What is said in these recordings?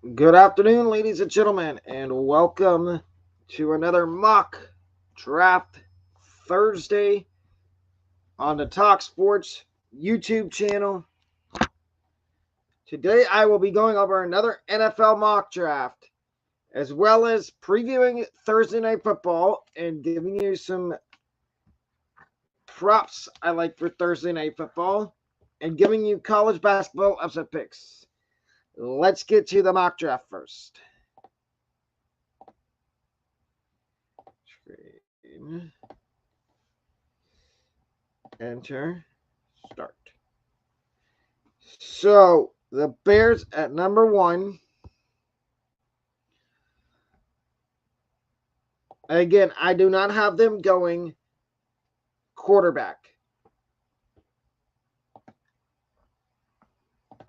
Good afternoon, ladies and gentlemen, and welcome to another mock draft Thursday on the Talk Sports YouTube channel. Today I will be going over another NFL mock draft, as well as previewing Thursday Night Football and giving you some props I like for Thursday Night Football, and giving you college basketball upset picks. Let's get to the mock draft first. Enter, start. So the Bears at number 1. Again, I do not have them going quarterback.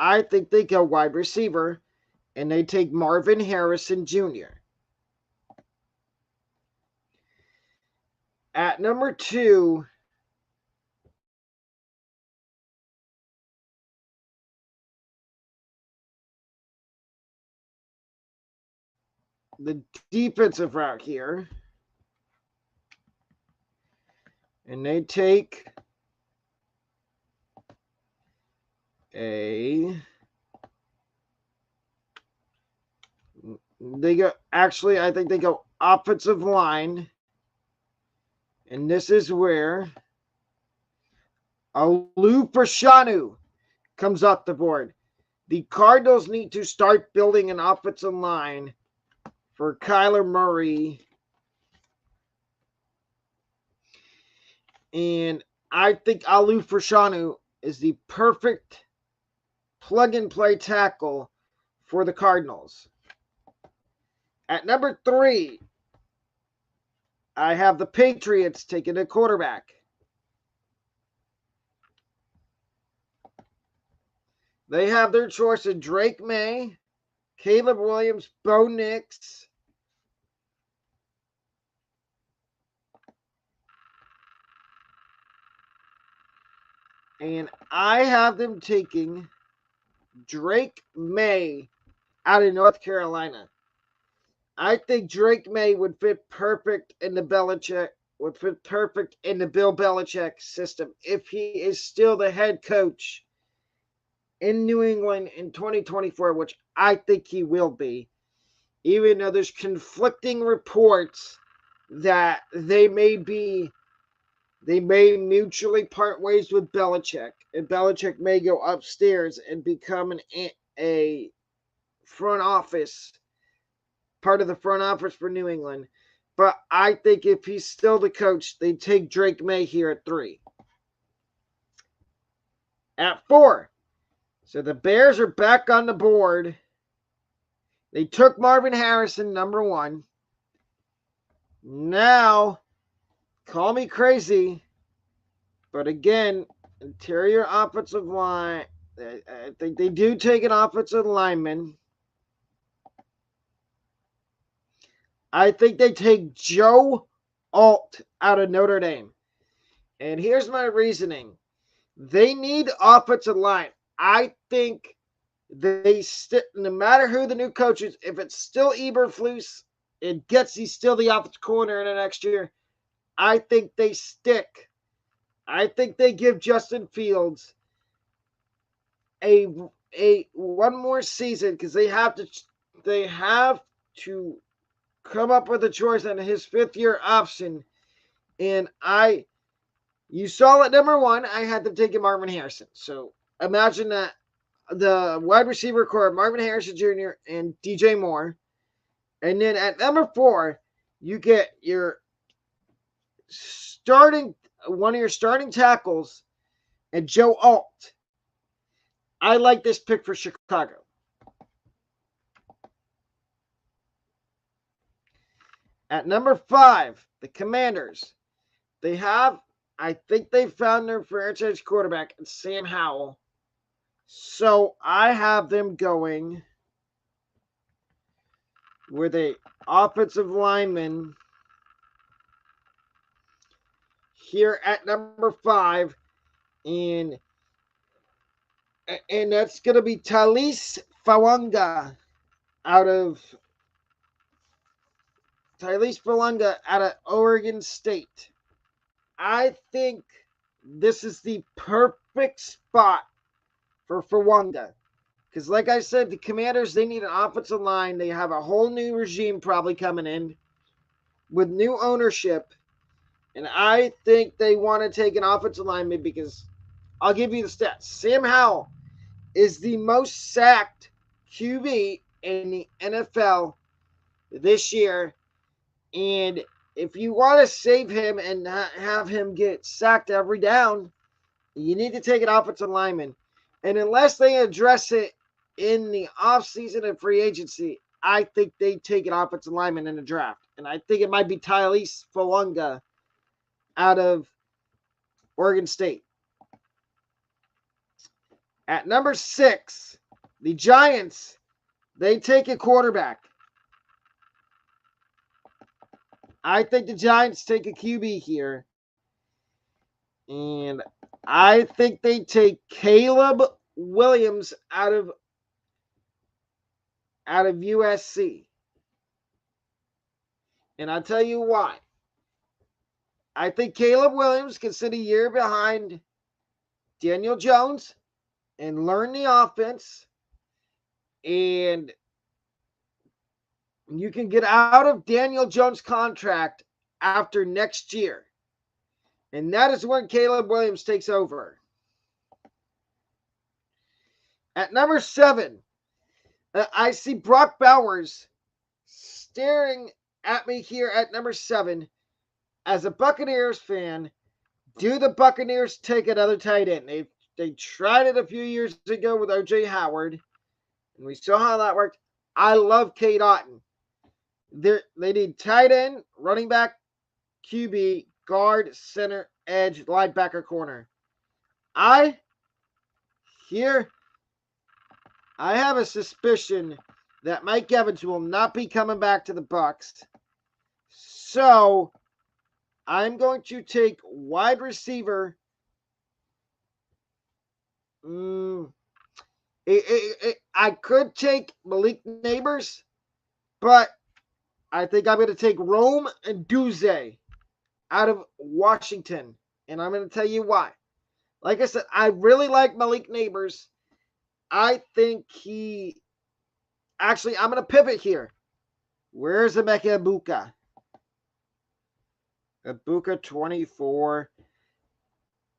I think they go wide receiver, and they take Marvin Harrison Jr. At number 2, the defensive route here, and they take I think they go offensive line, and this is where Alufashanu comes off the board. The Cardinals need to start building an offensive line for Kyler Murray. And I think Alufashanu is the perfect plug-and-play tackle for the Cardinals. At number 3, I have the Patriots taking a quarterback. They have their choice of Drake May, Caleb Williams, Bo Nix, and I have them taking Drake May out of North Carolina. I think Drake May would fit perfect in the Bill Belichick system if he is still the head coach in New England in 2024, which I think he will be, even though there's conflicting reports that they may mutually part ways with Belichick, and Belichick may go upstairs and become a front office, part of the front office for New England. But I think if he's still the coach, they take Drake May here at 3. At 4, so the Bears are back on the board. They took Marvin Harrison, number 1. Now, call me crazy, but again, interior offensive line, I think they do take an offensive lineman. I think they take Joe Alt out of Notre Dame. And here's my reasoning. They need offensive line. I think no matter who the new coach is, if it's still Eberflus and he's still the offensive coordinator in the next year, I think they stick. I think they give Justin Fields a one more season, because they have to come up with a choice on his 5th-year option. And you saw at number 1, I had them taking Marvin Harrison. So imagine that the wide receiver core, Marvin Harrison Jr. and DJ Moore. And then at number 4, you get one of your starting tackles, and Joe Alt. I like this pick for Chicago. At number 5, the Commanders. I think they found their franchise quarterback, Sam Howell. So I have them going with a offensive lineman here at number 5, and that's going to be Talis Fawanga. out of Tyrese Belunga out of Oregon State. I think this is the perfect spot for Fawanga. Because, like I said, the Commanders, they need an offensive line. They have a whole new regime probably coming in with new ownership. And I think they want to take an offensive lineman because I'll give you the stats. Sam Howell is the most sacked QB in the NFL this year. And if you want to save him and have him get sacked every down, you need to take an offensive lineman. And unless they address it in the offseason and free agency, I think they take an offensive lineman in the draft. And I think it might be Tyrese Fawanga out of Oregon State. At number 6, the Giants, they take a quarterback. I think the Giants take a QB here. And I think they take Caleb Williams out of USC. And I'll tell you why. I think Caleb Williams can sit a year behind Daniel Jones and learn the offense. And you can get out of Daniel Jones' contract after next year. And that is when Caleb Williams takes over. At number 7, I see Brock Bowers staring at me here at number 7. As a Buccaneers fan, do the Buccaneers take another tight end? They tried it a few years ago with O.J. Howard, and we saw how that worked. I love Kate Otten. They need tight end, running back, QB, guard, center, edge, linebacker, corner. I have a suspicion that Mike Evans will not be coming back to the Bucs. So I'm going to take wide receiver. I could take Malik Neighbors, but I think I'm going to take Rome and Duze out of Washington. And I'm going to tell you why. Like I said, I really like Malik Neighbors. I think Actually, I'm going to pivot here. Where's Emeka Ibuka? Ibuka 24.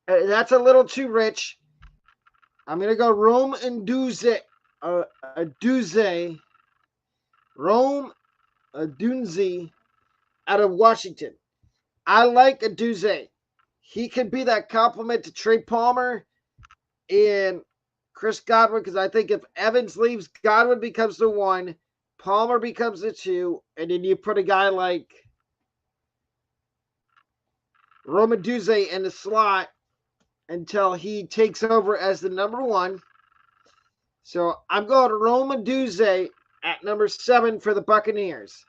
That's a little too rich. I'm going to go Rome and Duze. Rome Dunze out of Washington. I like Duze. He could be that complement to Trey Palmer and Chris Godwin, because I think if Evans leaves, Godwin becomes the 1, Palmer becomes the 2, and then you put a guy like Roman Duze in the slot until he takes over as the number 1. So I'm going to Roman Duze at number 7 for the Buccaneers.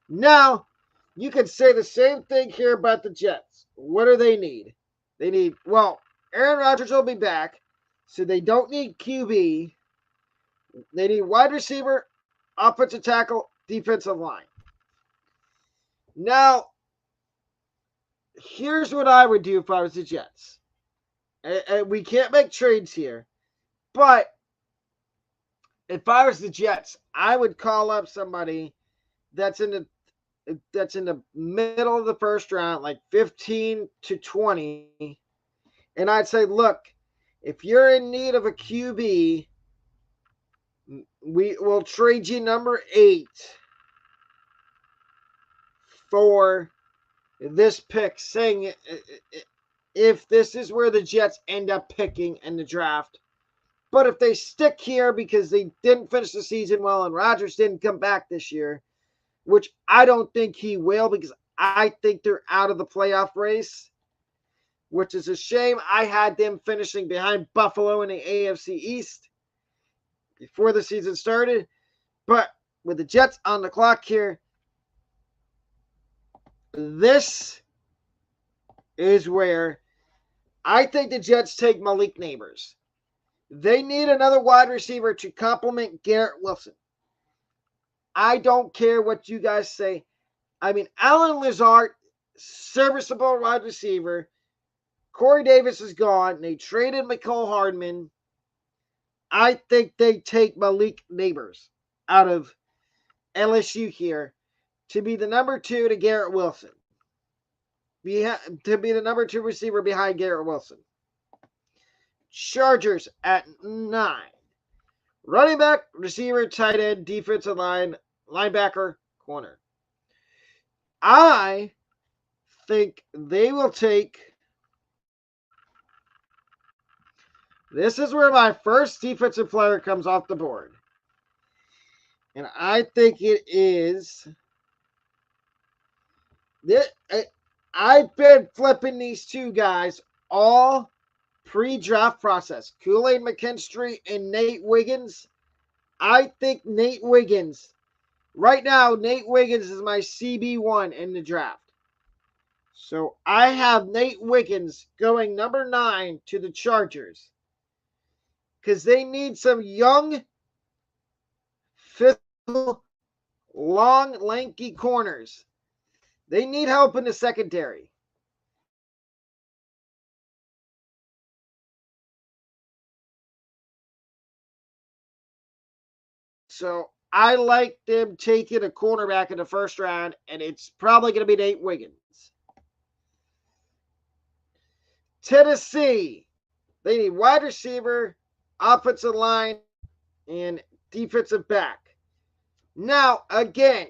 Now, you could say the same thing here about the Jets. What do they need? Aaron Rodgers will be back, so they don't need QB. They need wide receiver, offensive tackle, defensive line. Now, here's what I would do if I was the Jets. And we can't make trades here, but if I was the Jets, I would call up somebody that's in the middle of the first round, like 15 to 20, and I'd say, look, if you're in need of a QB, we will trade you number 8 for this pick, saying if this is where the Jets end up picking in the draft. But if they stick here because they didn't finish the season well and Rodgers didn't come back this year, which I don't think he will because I think they're out of the playoff race, which is a shame. I had them finishing behind Buffalo in the AFC East before the season started. But with the Jets on the clock here, this is where I think the Jets take Malik Neighbors. They need another wide receiver to complement Garrett Wilson. I don't care what you guys say. I mean, Alan Lazard, serviceable wide receiver. Corey Davis is gone. They traded McCole Hardman. I think they take Malik Neighbors out of LSU here to be the number 2 to Garrett Wilson. To be the number 2 receiver behind Garrett Wilson. Chargers at 9. Running back, receiver, tight end, defensive line, linebacker, corner. I think they will take. This is where my first defensive player comes off the board. And I think it is. I've been flipping these two guys all pre-draft process. Kool-Aid McKinstry and Nate Wiggins. I think Nate Wiggins. Right now, Nate Wiggins is my CB1 in the draft. So I have Nate Wiggins going number 9 to the Chargers. Because they need some young, physical, long, lanky corners. They need help in the secondary. So I like them taking a cornerback in the first round, and it's probably going to be Nate Wiggins. Tennessee, they need wide receiver, offensive line, and defensive back. Now, again,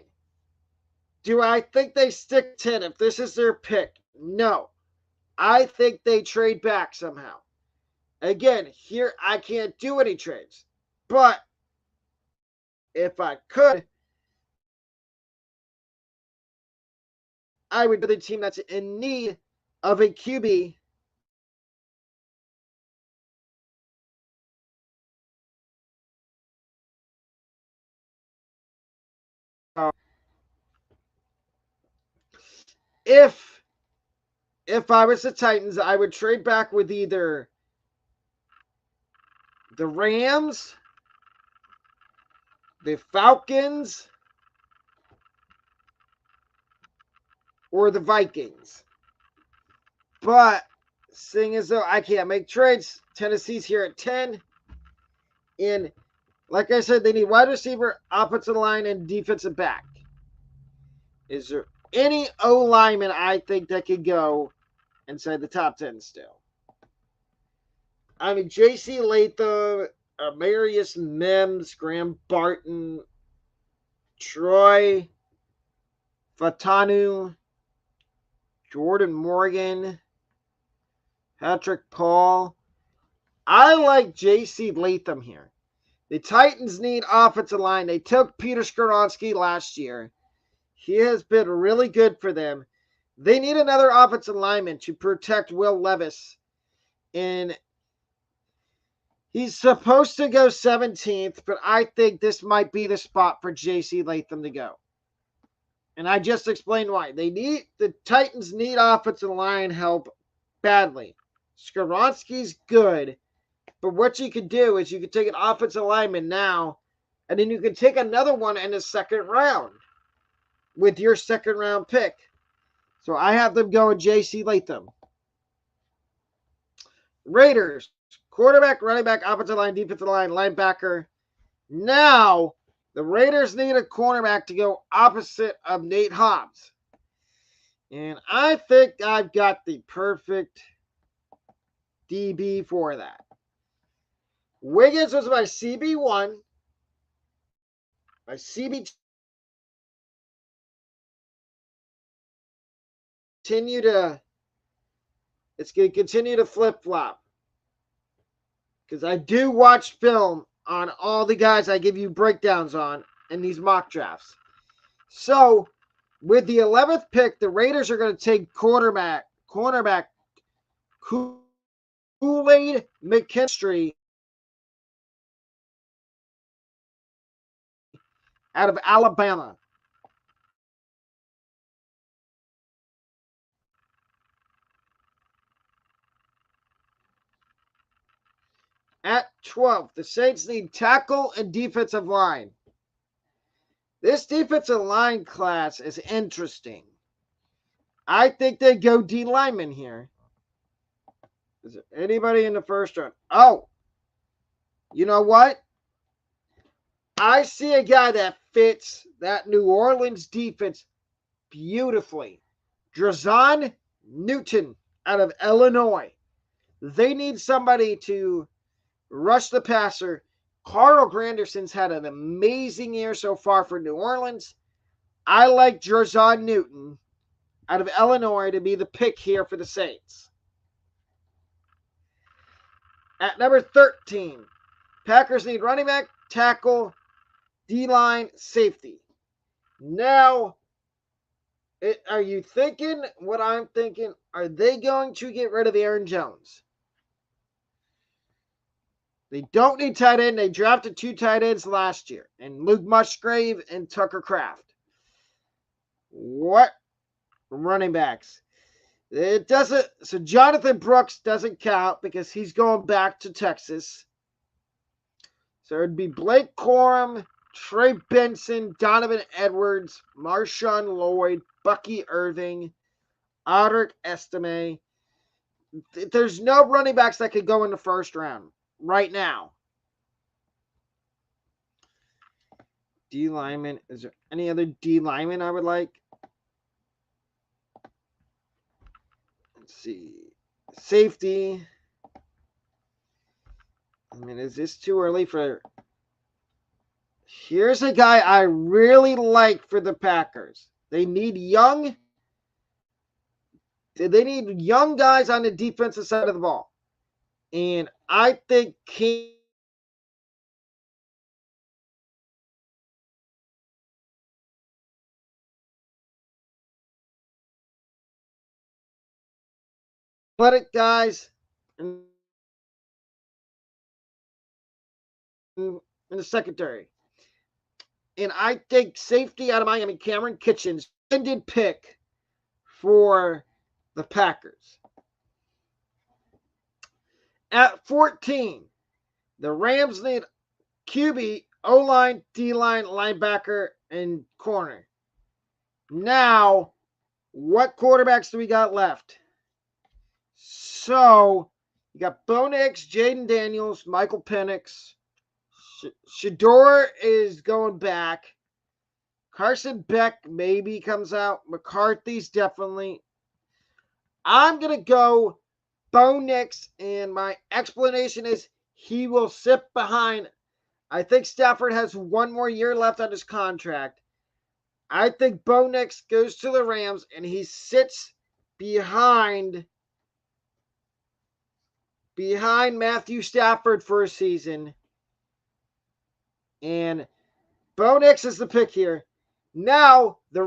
do I think they stick 10 if this is their pick? No. I think they trade back somehow. Again, here I can't do any trades. But if I could, I would be the team that's in need of a QB. If I was the Titans, I would trade back with either the Rams, the Falcons, or the Vikings. But seeing as though I can't make trades, Tennessee's here at 10. And like I said, they need wide receiver, offensive line, and defensive back. Is there any O lineman I think that could go inside the top 10 still? I mean, J.C. Latham, Amarius Mims, Graham Barton, Troy Fatanu, Jordan Morgan, Patrick Paul. I like J.C. Latham here. The Titans need offensive line. They took Peter Skoronski last year. He has been really good for them. They need another offensive lineman to protect Will Levis. And he's supposed to go 17th, but I think this might be the spot for J.C. Latham to go. And I just explained why. The Titans need offensive line help badly. Skoronski's good, but what you could do is you could take an offensive lineman now, and then you can take another one in the second round with your second round pick. So I have them going J.C. Latham. Raiders, quarterback, running back, offensive line, defensive line, linebacker. Now, the Raiders need a cornerback to go opposite of Nate Hobbs. And I think I've got the perfect DB for that. Wiggins was my CB1. My CB2 it's going to continue to flip-flop. Because I do watch film on all the guys I give you breakdowns on in these mock drafts. So, with the 11th pick, the Raiders are going to take cornerback Kool-Aid McKinstry out of Alabama. At 12, the Saints need tackle and defensive line. This defensive line class is interesting. I think they go D lineman here. Is there anybody in the first round? Oh, you know what? I see a guy that fits that New Orleans defense beautifully. Drazon Newton out of Illinois. They need somebody to rush the passer. Carl Granderson's had an amazing year so far for New Orleans. I like Drazon Newton out of Illinois to be the pick here for the Saints. At number 13, Packers need running back, tackle, D-line, safety. Now, are you thinking what I'm thinking? Are they going to get rid of Aaron Jones? They don't need tight end. They drafted 2 tight ends last year, and Luke Musgrave and Tucker Kraft. What running backs? It doesn't. So Jonathan Brooks doesn't count because he's going back to Texas. So it'd be Blake Corum, Trey Benson, Donovan Edwards, Marshawn Lloyd, Bucky Irving, Audric Estime. There's no running backs that could go in the first round right now. D lineman. Is there any other D lineman I would like? Let's see. Safety. I mean, is this too early for... Here's a guy I really like for the Packers. They need young guys on the defensive side of the ball. And I think athletic guys in the secondary. And I think safety out of Miami, Cameron Kitchens, ended pick for the Packers. At 14, the Rams need QB, O-line, D-line, linebacker, and corner. Now, what quarterbacks do we got left? So, you got Bo Nix, Jaden Daniels, Michael Penix. Shador is going back. Carson Beck maybe comes out. McCarthy's definitely. I'm going to go Bo Nix, and my explanation is he will sit behind. I think Stafford has 1 more year left on his contract. I think Bo Nix goes to the Rams, and he sits behind Matthew Stafford for a season. And Bo Nix is the pick here. Now the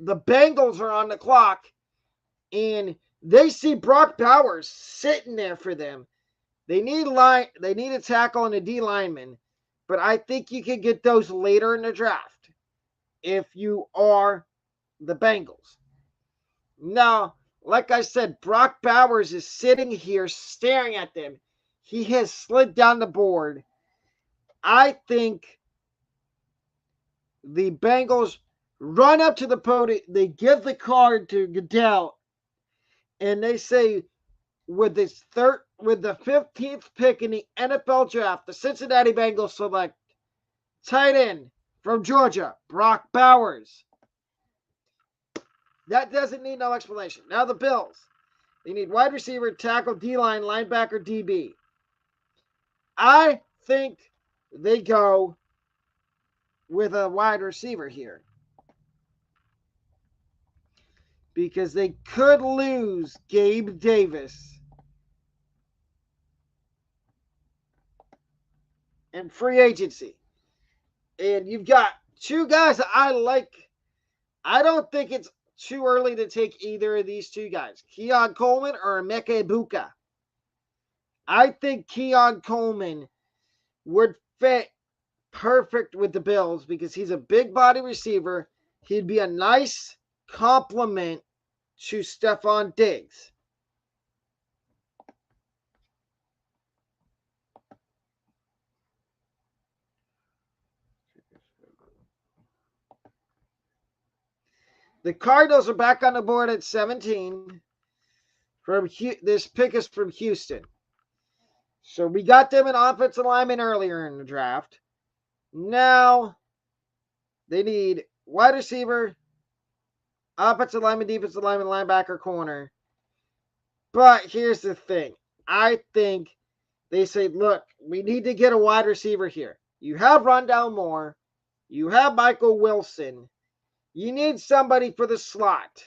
Bengals are on the clock, and they see Brock Bowers sitting there for them. They need a tackle and a D lineman, but I think you can get those later in the draft if you are the Bengals. Now, like I said, Brock Bowers is sitting here staring at them. He has slid down the board. I think the Bengals run up to the podium. They give the card to Goodell, and they say, with the 15th pick in the NFL draft, the Cincinnati Bengals select tight end from Georgia, Brock Bowers. That doesn't need no explanation. Now the Bills. They need wide receiver, tackle, D-line, linebacker, DB. I think they go with a wide receiver here, because they could lose Gabe Davis in free agency. And you've got 2 guys that I like. I don't think it's too early to take either of these 2 guys, Keon Coleman or Emeka Egbuka. I think Keon Coleman would fit perfect with the Bills because he's a big body receiver. He'd be a nice complement to Stephon Diggs. The Cardinals are back on the board at 17. This pick is from Houston. So we got them an offensive lineman earlier in the draft. Now they need wide receiver, offensive lineman, defensive lineman, linebacker, corner. But here's the thing. I think they say, look, we need to get a wide receiver here. You have Rondell Moore. You have Michael Wilson. You need somebody for the slot.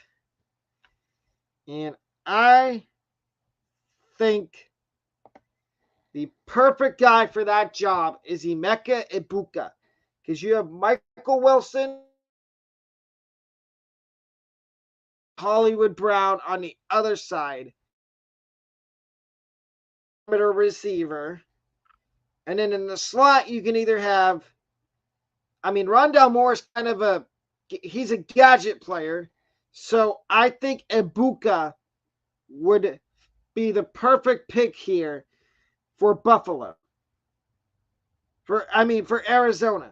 And I think the perfect guy for that job is Emeka Ibuka. Because you have Michael Wilson, Hollywood Brown on the other side. Receiver. And then in the slot, you can either have, Rondell Moore is kind of he's a gadget player. So I think Ibuka would be the perfect pick here for Buffalo. For Arizona.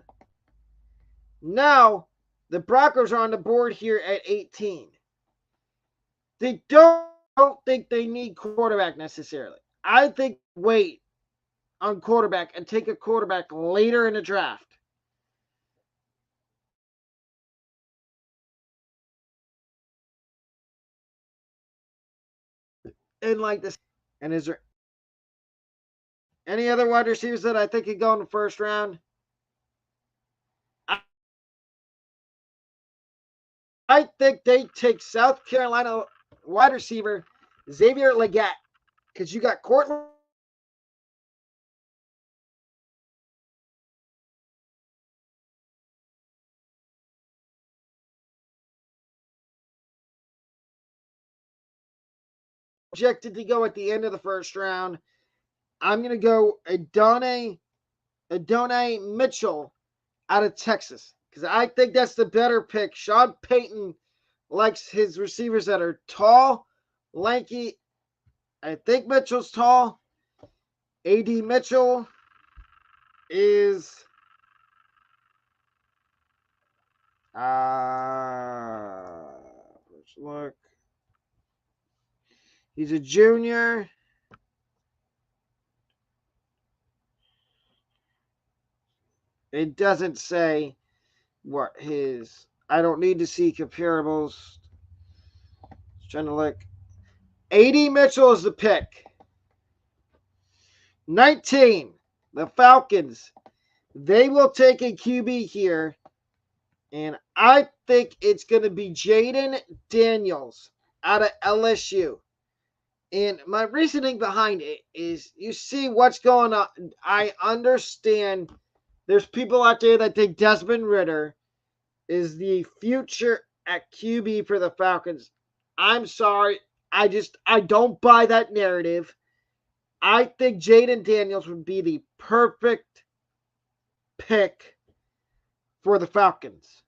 Now, the Broncos are on the board here at 18. They don't think they need quarterback necessarily. I think wait on quarterback and take a quarterback later in the draft. And like this. And is there any other wide receivers that I think could go in the first round? I think they take South Carolina wide receiver Xavier Legette. Because you got Cortland projected to go at the end of the first round. I'm going to go Adonai Mitchell out of Texas because I think that's the better pick. Sean Payton likes his receivers that are tall, lanky. I think Mitchell's tall. A.D. Mitchell is let's look. He's a junior. It doesn't say what his. I don't need to see comparables. Just trying to look. A.D. Mitchell is the pick. 19. The Falcons. They will take a QB here. And I think it's going to be Jaden Daniels out of LSU. And my reasoning behind it is you see what's going on. I understand there's people out there that think Desmond Ridder is the future at QB for the Falcons. I'm sorry. I don't buy that narrative. I think Jaden Daniels would be the perfect pick for the Falcons.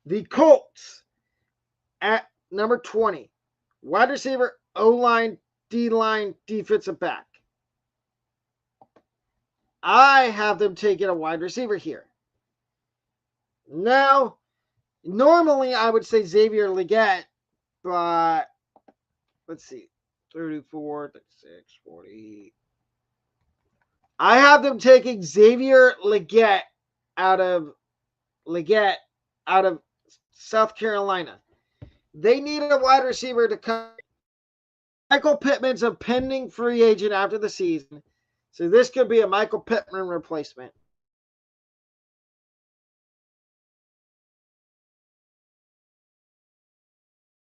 The Colts at number 20. Wide receiver, O-line, D-line, defensive back. I have them taking a wide receiver here. Now, normally I would say Xavier Legette, but let's see. 34, 36, 40. I have them taking Xavier Legette out of South Carolina. They need a wide receiver to come. Michael Pittman's a pending free agent after the season. So this could be a Michael Pittman replacement.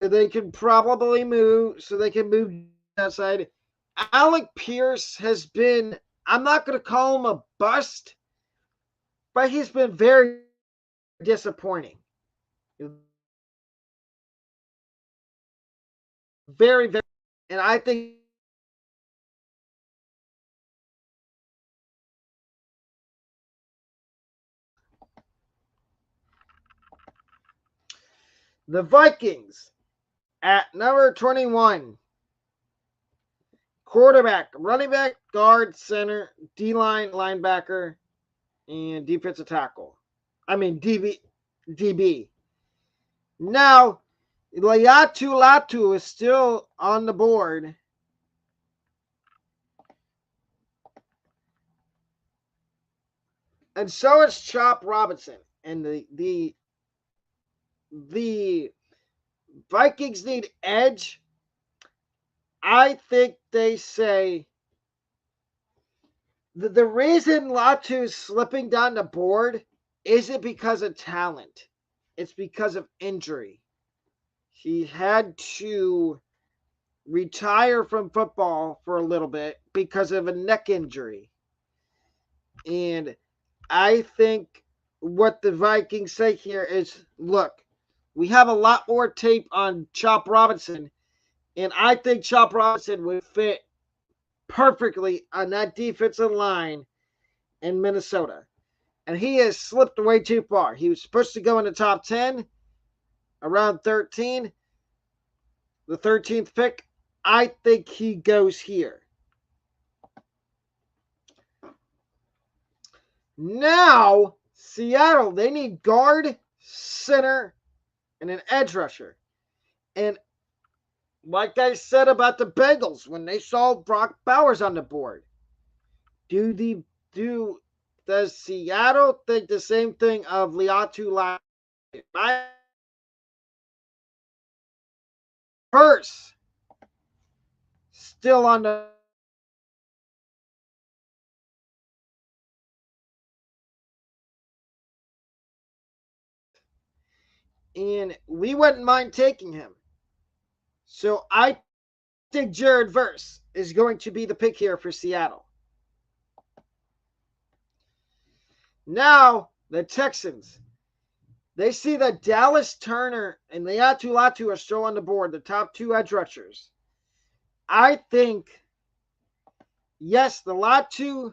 They can probably move, so they can move outside. Alec Pierce has been, I'm not going to call him a bust, but he's been very disappointing. Very, very, and I think the Vikings at number 21. Quarterback, running back, guard, center, D-line, linebacker, and defensive tackle. DB. DB. Now, Latu is still on the board. And so is Chop Robinson. And the Vikings need edge. I think they say the reason Latu's slipping down the board isn't because of talent. It's because of injury. He had to retire from football for a little bit because of a neck injury. And I think what the Vikings say here is, look, we have a lot more tape on Chop Robinson, and I think Chop Robinson would fit perfectly on that defensive line in Minnesota. And he has slipped way too far. He was supposed to go in the top 10, around 13, the 13th pick. I think he goes here. Now, Seattle, they need guard, center, and an edge rusher. And like I said about the Bengals when they saw Brock Bowers on the board, does Seattle think the same thing of Liatu Hurst still on the and we wouldn't mind taking him. So I think Jared Verse is going to be the pick here for Seattle. Now, the Texans. They see that Dallas Turner and Latu are still on the board, the top two edge rushers. I think, yes, the Latu,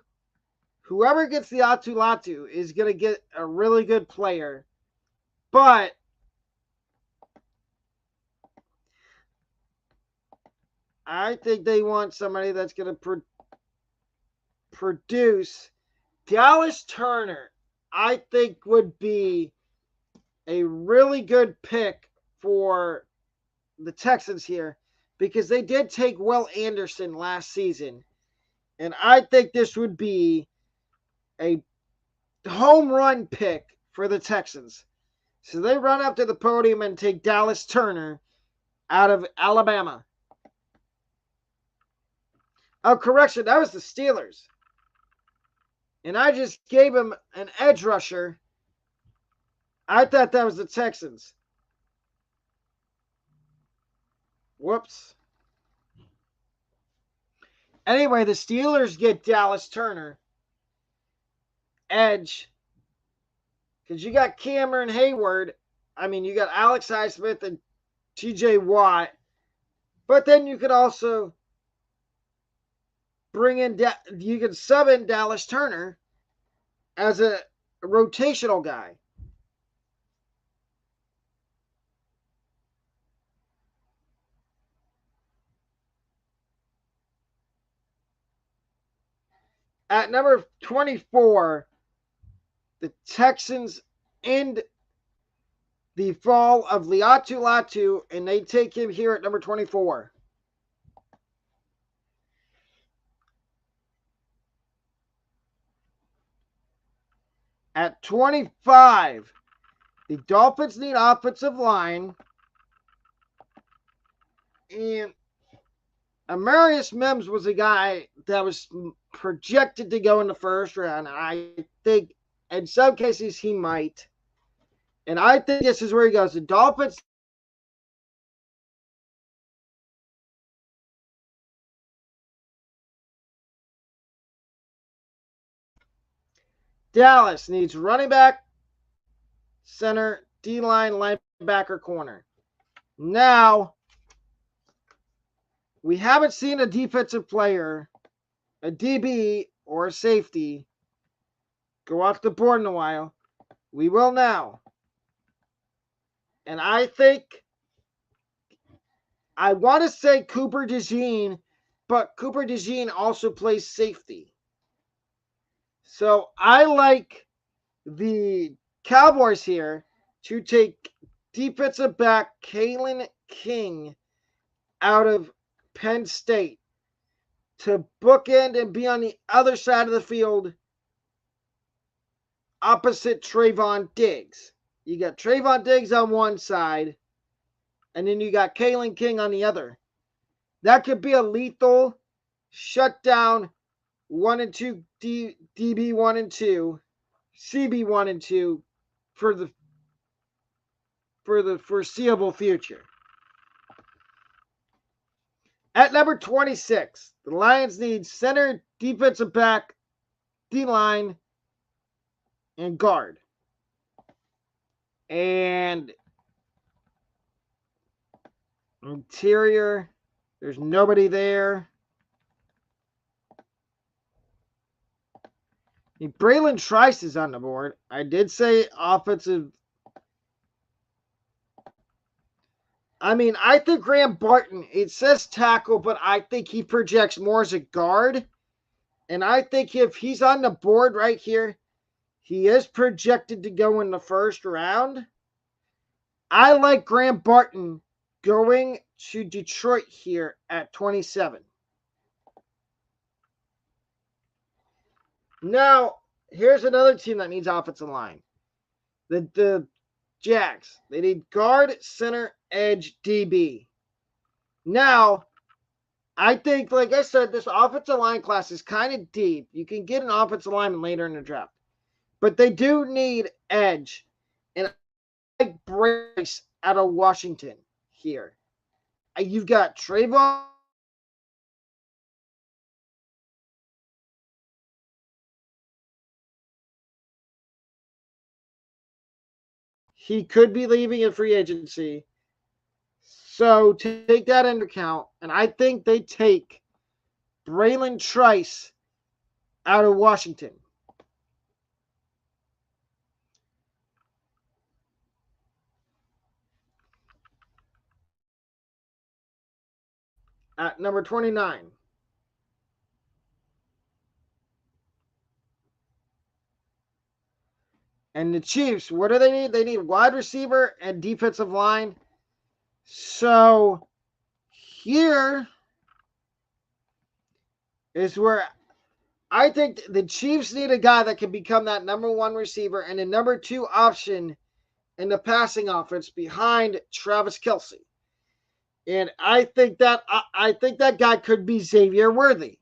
whoever gets the Latu is going to get a really good player. But I think they want somebody that's going to produce. Dallas Turner, I think, would be a really good pick for the Texans here because they did take Will Anderson last season. And I think this would be a home run pick for the Texans. So they run up to the podium and take Dallas Turner out of Alabama. Oh, correction, that was the Steelers. And I just gave him an edge rusher. I thought that was the Texans. Whoops. Anyway, the Steelers get Dallas Turner. Edge. Because you got Cameron Hayward. I mean, you got Alex Highsmith and TJ Watt. But then you could also you can sub in Dallas Turner as a rotational guy. At number 24, the Texans end the fall of Latu, and they take him here at number 24. At 25, the Dolphins need offensive line. And Amarius Mims was a guy that was projected to go in the first round. I think in some cases he might. And I think this is where he goes. The Dolphins. Dallas needs running back, center, D-line, linebacker, corner. Now, we haven't seen a defensive player, a DB, or a safety go off the board in a while. We will now. And I think, I want to say Cooper DeJean, but Cooper DeJean also plays safety. So I like the Cowboys here to take defensive back Kalen King out of Penn State to bookend and be on the other side of the field opposite Trayvon Diggs. You got Trayvon Diggs on one side, and then you got Kalen King on the other. That could be a lethal shutdown 1 and 2 DB 1 and 2, CB 1 and 2 for the foreseeable future. At number 26, the Lions need center, defensive back, D-line, and guard. And interior, there's nobody there. Braylon Trice is on the board. I did say offensive. I think Graham Barton, it says tackle, but I think he projects more as a guard. And I think if he's on the board right here, he is projected to go in the first round. I like Graham Barton going to Detroit here at 27. Now, here's another team that needs offensive line. The Jags. They need guard, center, edge, DB. Now, I think, like I said, this offensive line class is kind of deep. You can get an offensive lineman later in the draft. But they do need edge. And I like Bryce out of Washington here. You've got Trayvon. He could be leaving in free agency. So take that into account. And I think they take Braylon Trice out of Washington. At number 29. And the Chiefs, what do they need? They need wide receiver and defensive line. So here is where I think the Chiefs need a guy that can become that number one receiver and a number two option in the passing offense behind Travis Kelce. And I think that guy could be Xavier Worthy,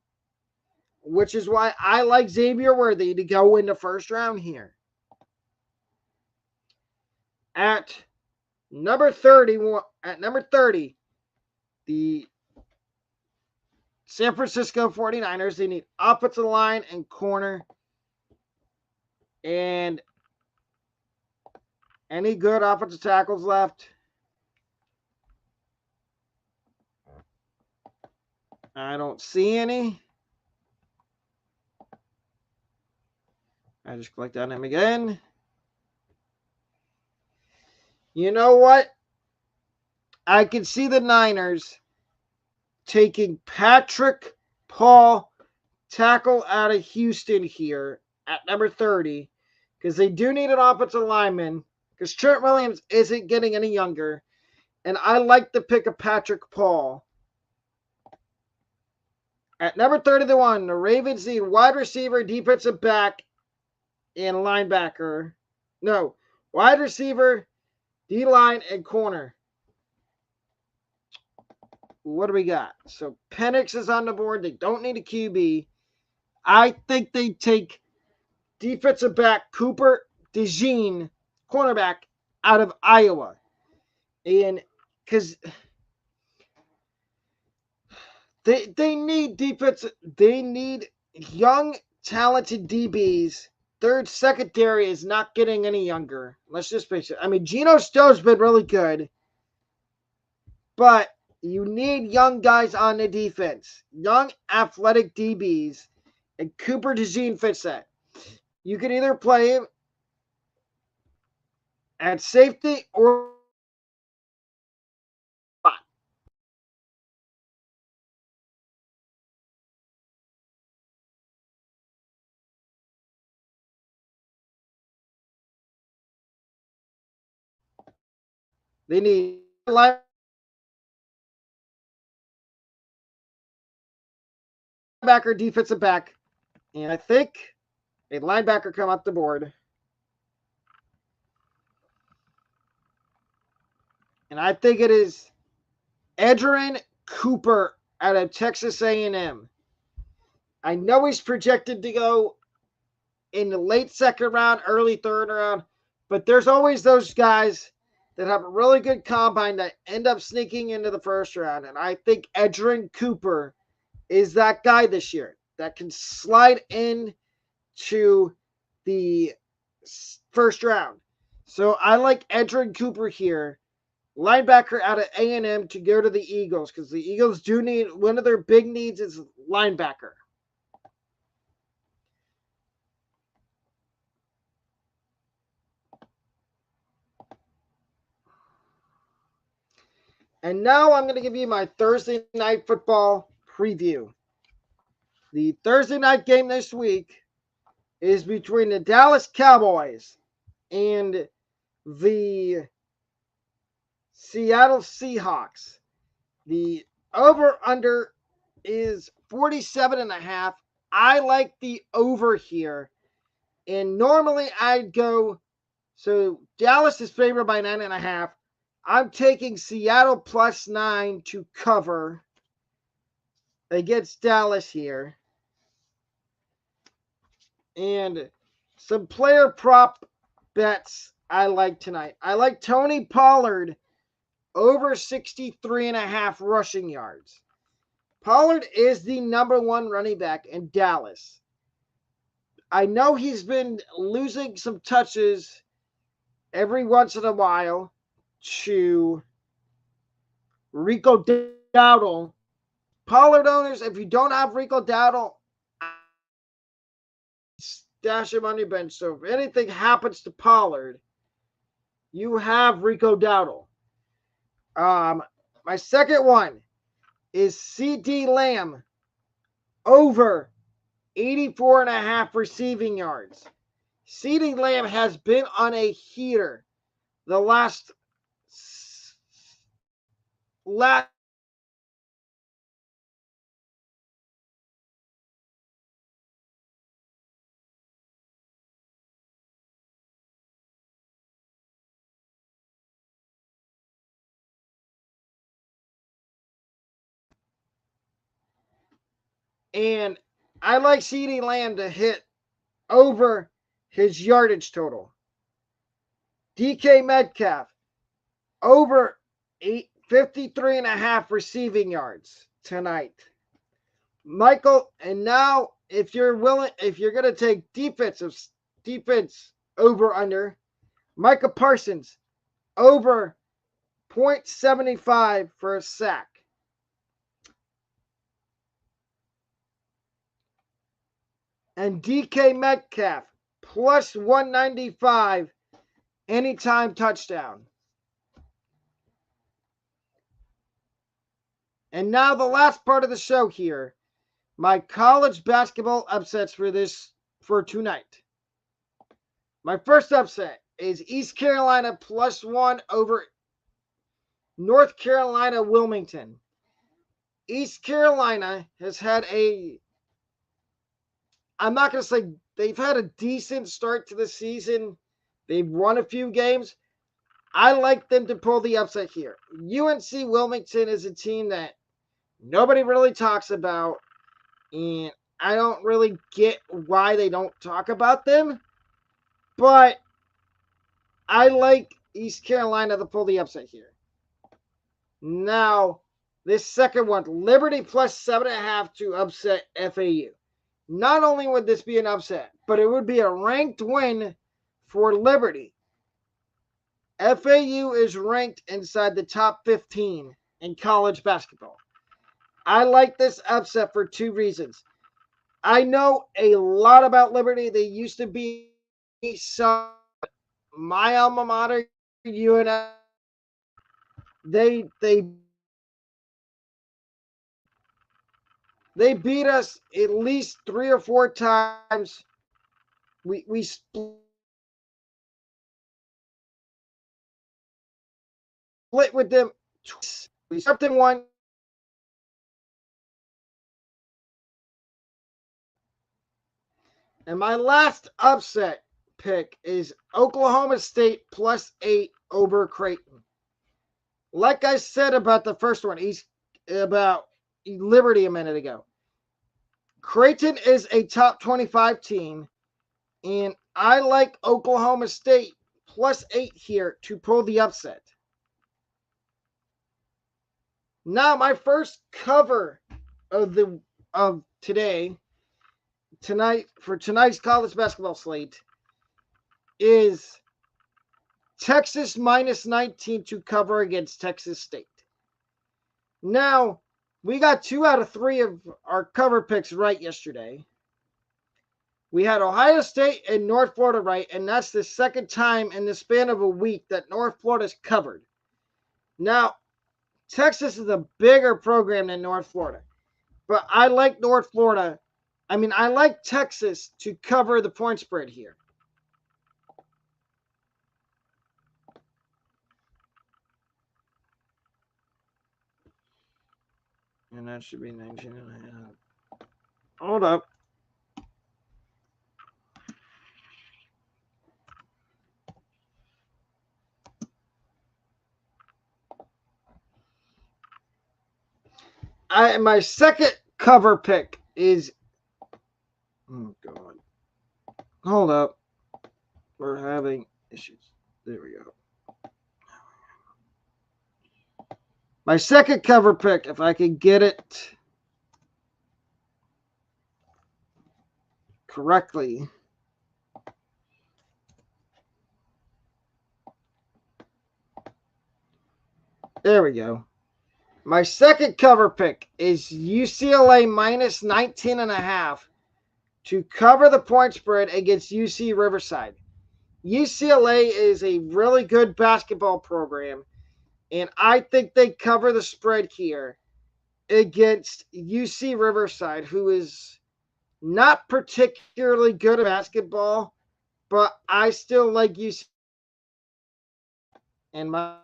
which is why I like Xavier Worthy to go in the first round here. At number 30, the San Francisco 49ers, they need offensive line and corner. And any good offensive tackles left? I don't see any. I just clicked on him again. You know what? I can see the Niners taking Patrick Paul, tackle out of Houston here at number 30, because they do need an offensive lineman, because Trent Williams isn't getting any younger. And I like the pick of Patrick Paul. At number 31, the Ravens need wide receiver, defensive back, and linebacker. No, wide receiver, D-line, and corner. What do we got? So Penix is on the board. They don't need a QB. I think they take defensive back Cooper DeJean, cornerback, out of Iowa. And because they need defense, they need young, talented DBs. Third secondary is not getting any younger. Let's just face it. Geno Stowe's been really good, but you need young guys on the defense. Young, athletic DBs. And Cooper DeJean fits that. You can either play him at safety or They need linebacker, defensive back, and I think a linebacker come up the board. And I think it is Edgerrin Cooper out of Texas A&M. I know he's projected to go in the late second round, early third round, but there's always those guys that have a really good combine that end up sneaking into the first round. And I think Edgerrin Cooper is that guy this year that can slide in to the first round. So I like Edgerrin Cooper here, linebacker out of A&M, to go to the Eagles, because the Eagles do need, one of their big needs is linebacker. And now I'm going to give you my Thursday night football preview. The Thursday night game this week is between the Dallas Cowboys and the Seattle Seahawks. The over-under is 47.5. I like the over here. And normally I'd go, so Dallas is favored by 9.5. I'm taking Seattle plus 9 to cover against Dallas here. And some player prop bets I like tonight. I like Tony Pollard over 63.5 rushing yards. Pollard is the number one running back in Dallas. I know he's been losing some touches every once in a while to Rico Dowdle. Pollard owners, if you don't have Rico Dowdle, stash him on your bench. So if anything happens to Pollard, you have Rico Dowdle. My second one is CeeDee Lamb over 84.5 receiving yards. CeeDee Lamb has been on a heater the last and I like CeeDee Lamb to hit over his yardage total. DK Metcalf over 53.5 receiving yards tonight. Michael, and now if you're willing, if you're going to take defense over under, Micah Parsons over 0.75 for a sack. And DK Metcalf plus 195 anytime touchdown. And now the last part of the show here, my college basketball upsets for tonight. My first upset is East Carolina plus 1 over North Carolina Wilmington. East Carolina has had I'm not going to say they've had a decent start to the season. They've won a few games. I like them to pull the upset here. UNC Wilmington is a team that nobody really talks about, and I don't really get why they don't talk about them. But I like East Carolina to pull the upset here. Now, this second one, Liberty plus 7.5 to upset FAU. Not only would this be an upset, but it would be a ranked win for Liberty. FAU is ranked inside the top 15 in college basketball. I like this upset for two reasons. I know a lot about Liberty. They used to be some my alma mater, UNF. They beat us at least 3 or 4 times. We split split with them twice. We swept them one. And my last upset pick is Oklahoma State +8 over Creighton. Like I said about the first one, he's about Liberty a minute ago. Creighton is a top 25 team, and I like Oklahoma State +8 here to pull the upset. Now, my first cover of tonight's college basketball slate is Texas -19 to cover against Texas State. Now, we got 2 out of 3 of our cover picks right yesterday. We had Ohio State and North Florida right, and that's the second time in the span of a week that North Florida's covered. Now, Texas is a bigger program than North Florida, but I like I like Texas to cover the point spread here. And that should be 19.5. Hold up. My second cover pick is. Oh, God. Hold up. We're having issues. There we go. My second cover pick, if I can get it correctly. There we go. My second cover pick is UCLA -19.5 to cover the point spread against UC Riverside. UCLA is a really good basketball program, and I think they cover the spread here against UC Riverside, who is not particularly good at basketball, but I still like UC. And my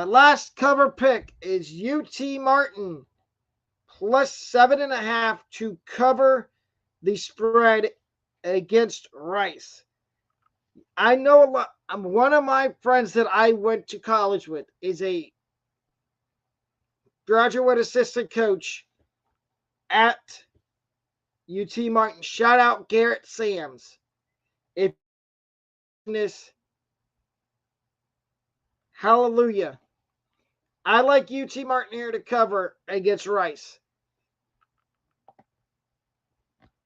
last cover pick is UT Martin +7.5 to cover the spread against Rice. I know a lot. One of my friends that I went to college with is a graduate assistant coach at UT Martin. Shout out Garrett Sams. If this, hallelujah. I like UT Martin here to cover against Rice.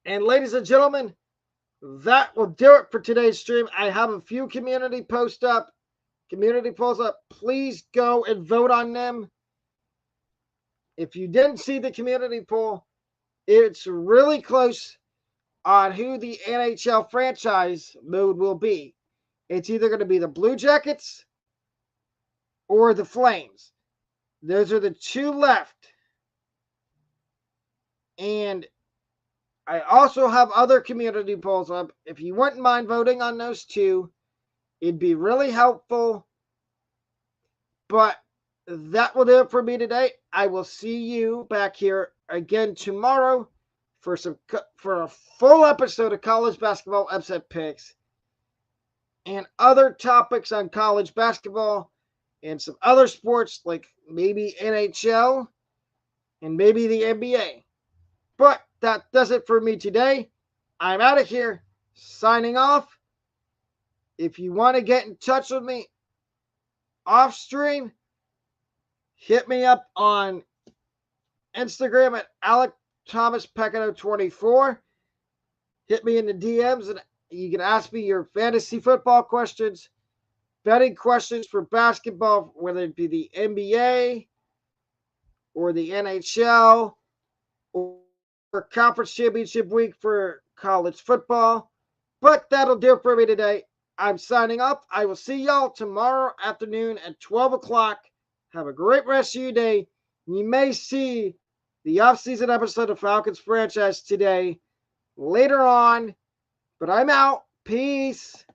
And ladies and gentlemen, that will do it for today's stream. I have a few community polls up. Please go and vote on them. If you didn't see the community poll, it's really close on who the NHL franchise mode will be. It's either going to be the Blue Jackets or the Flames. Those are the 2 left. And I also have other community polls up. If you wouldn't mind voting on those 2, it'd be really helpful. But that will do it for me today. I will see you back here again tomorrow for a full episode of college basketball upset picks and other topics on college basketball and some other sports like maybe NHL and maybe the NBA. But that does it for me today. I'm out of here, signing off. If you want to get in touch with me off stream, hit me up on Instagram at Alec Thomas Pequignot 24. Hit me in the DMs and you can ask me your fantasy football questions, betting questions for basketball, whether it be the NBA or the NHL conference championship week for college football. But that'll do it for me today. I'm signing off. I will see y'all tomorrow afternoon at 12 o'clock. Have a great rest of your day. You may see the off-season episode of Falcons franchise today later on. But I'm out. Peace.